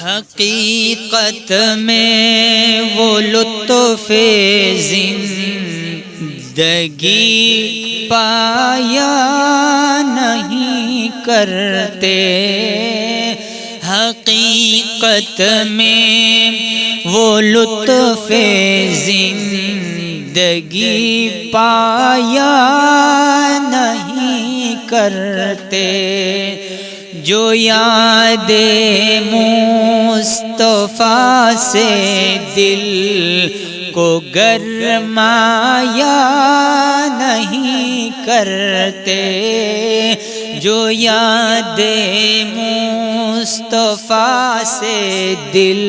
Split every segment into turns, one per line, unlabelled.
حقیقت میں وہ لطف زندگی پایا نہیں کرتے، حقیقت میں وہ لطف زندگی پایا نہیں کرتے، جو یاد مصطفیٰ سے دل کو گرمایا نہیں کرتے، جو یاد مصطفیٰ سے دل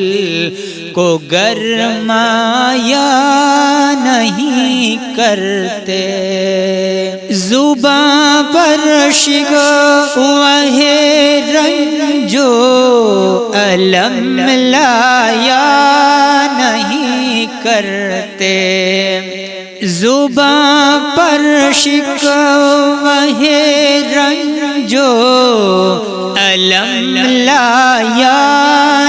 کو گرمایا نہیں کرتے، زباں پر شکوہ رنج و الم لایا نہیں کرتے، زباں پر شکوہ رنج و الم لایا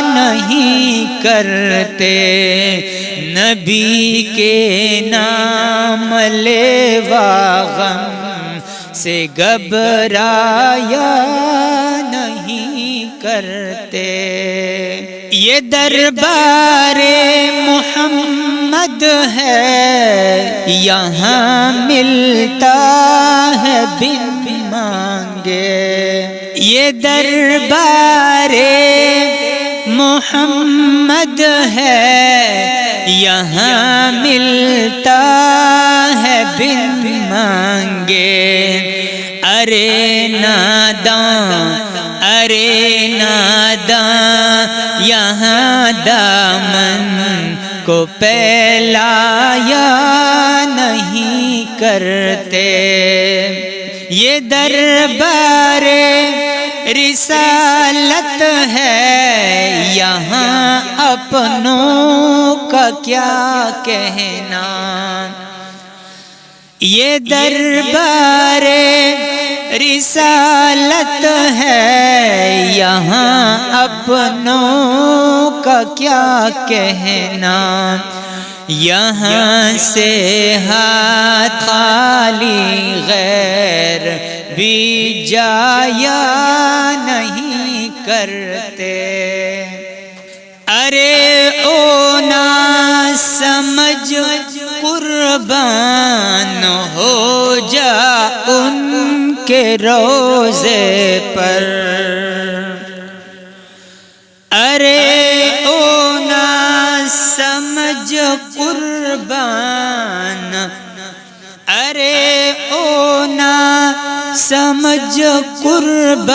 نہیں کرتے، نبی کے نام لیوا غم سے گھبرایا نہیں کرتے، یہ دربار محمد ہے یہاں ملتا ہے بن مانگے، یہ دربار محمد ہے یہاں ملتا ہے بن مانگے، ارے ناداں ارے ناداں یہاں دامن کو پھیلایا نہیں کرتے، یہ دربار رسالت ہے یہاں اپنوں کا کیا کہنا، یہ دربار رسالت ہے یہاں اپنوں کا کیا کہنا، یہاں سے ہاتھ خالی غیر بھی جایا نہیں کرتے، ارے او نا سمجھ قربان ہو جا ان کے روزے پر، ارے او نا سمجھ قربان، ارے او نا سمجھ قربان